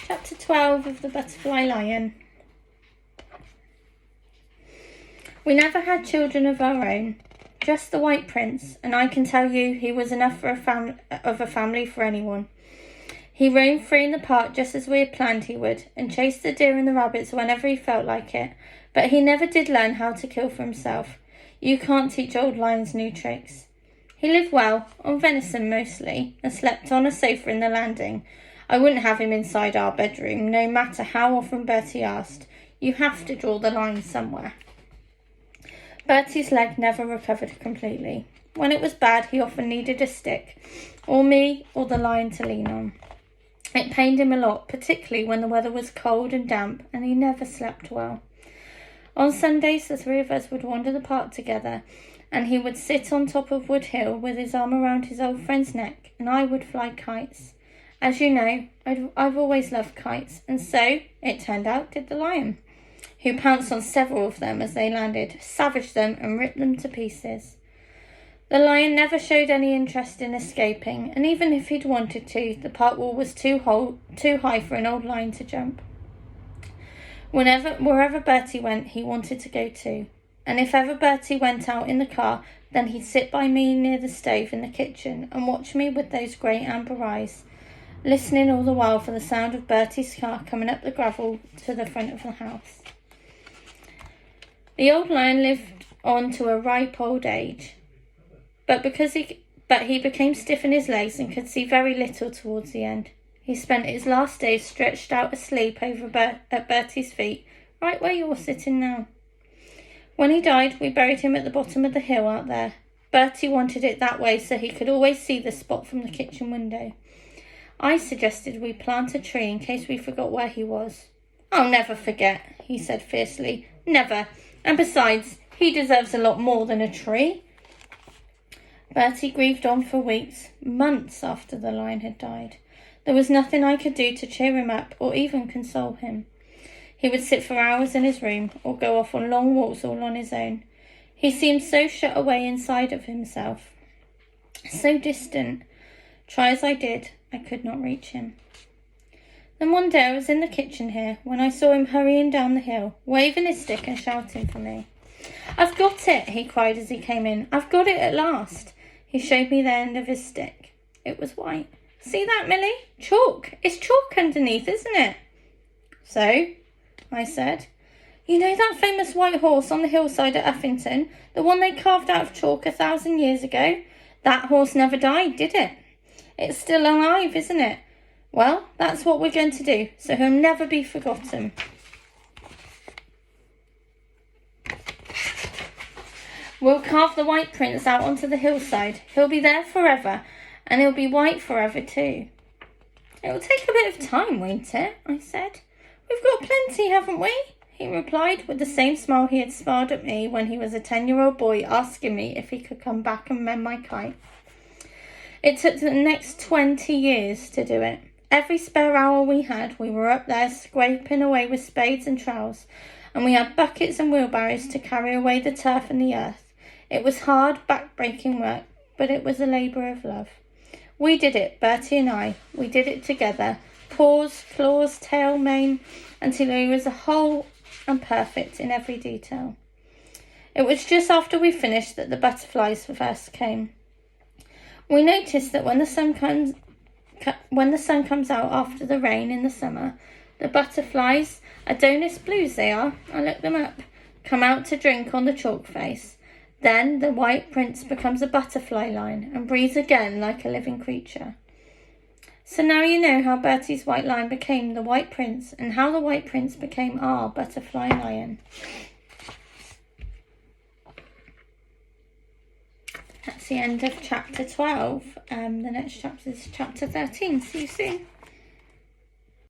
Chapter 12 of The Butterfly Lion. We never had children of our own, just the White Prince, and I can tell you he was enough for a family for anyone. He roamed free in the park just as we had planned he would, and chased the deer and the rabbits whenever he felt like it, but he never did learn how to kill for himself. You can't teach old lions new tricks. He lived well, on venison mostly, and slept on a sofa in the landing. I wouldn't have him inside our bedroom, no matter how often Bertie asked. You have to draw the line somewhere. Bertie's leg never recovered completely. When it was bad, he often needed a stick, or me, or the lion to lean on. It pained him a lot, particularly when the weather was cold and damp, and he never slept well. On Sundays, the three of us would wander the park together, and he would sit on top of Wood Hill with his arm around his old friend's neck, and I would fly kites. As you know, I've always loved kites, and so, it turned out, did the lion, who pounced on several of them as they landed, savaged them, and ripped them to pieces. The lion never showed any interest in escaping, and even if he'd wanted to, the park wall was too high for an old lion to jump. Wherever Bertie went, he wanted to go too, and if ever Bertie went out in the car, then he'd sit by me near the stove in the kitchen and watch me with those great amber eyes, listening all the while for the sound of Bertie's car coming up the gravel to the front of the house. The old lion lived on to a ripe old age, but he became stiff in his legs and could see very little towards the end. He spent his last days stretched out asleep at Bertie's feet, right where you're sitting now. When he died, we buried him at the bottom of the hill out there. Bertie wanted it that way so he could always see the spot from the kitchen window. I suggested we plant a tree in case we forgot where he was. I'll never forget, he said fiercely. Never. And besides, he deserves a lot more than a tree. Bertie grieved on for weeks, months after the lion had died. There was nothing I could do to cheer him up or even console him. He would sit for hours in his room or go off on long walks all on his own. He seemed so shut away inside of himself, so distant. Try as I did, I could not reach him. Then one day I was in the kitchen here when I saw him hurrying down the hill, waving his stick and shouting for me. "I've got it," he cried as he came in. "I've got it at last." He showed me the end of his stick. It was white. "See that, Millie? Chalk. It's chalk underneath, isn't it?" "So?" I said. "You know that famous white horse on the hillside at Uffington, the one they carved out of chalk 1,000 years ago? That horse never died, did it? It's still alive, isn't it? Well, that's what we're going to do, so he'll never be forgotten." We'll carve the White Prince out onto the hillside. He'll be there forever, and he'll be white forever too. "It'll take a bit of time, won't it?" I said. "We've got plenty, haven't we?" he replied, with the same smile he had smiled at me when he was a 10-year-old boy asking me if he could come back and mend my kite. It took the next 20 years to do it. Every spare hour we had, we were up there scraping away with spades and trowels, and we had buckets and wheelbarrows to carry away the turf and the earth. It was hard, back-breaking work, but it was a labour of love. We did it, Bertie and I. We did it together. Paws, claws, tail, mane, until he was whole and perfect in every detail. It was just after we finished that the butterflies first came. We noticed that when the sun comes out after the rain in the summer, the butterflies, Adonis blues they are, I looked them up, come out to drink on the chalk face. Then the White Prince becomes a butterfly lion and breathes again like a living creature. So now you know how Bertie's white lion became the White Prince and how the White Prince became our butterfly lion. That's the end of chapter 12. The next chapter is chapter 13. See you soon.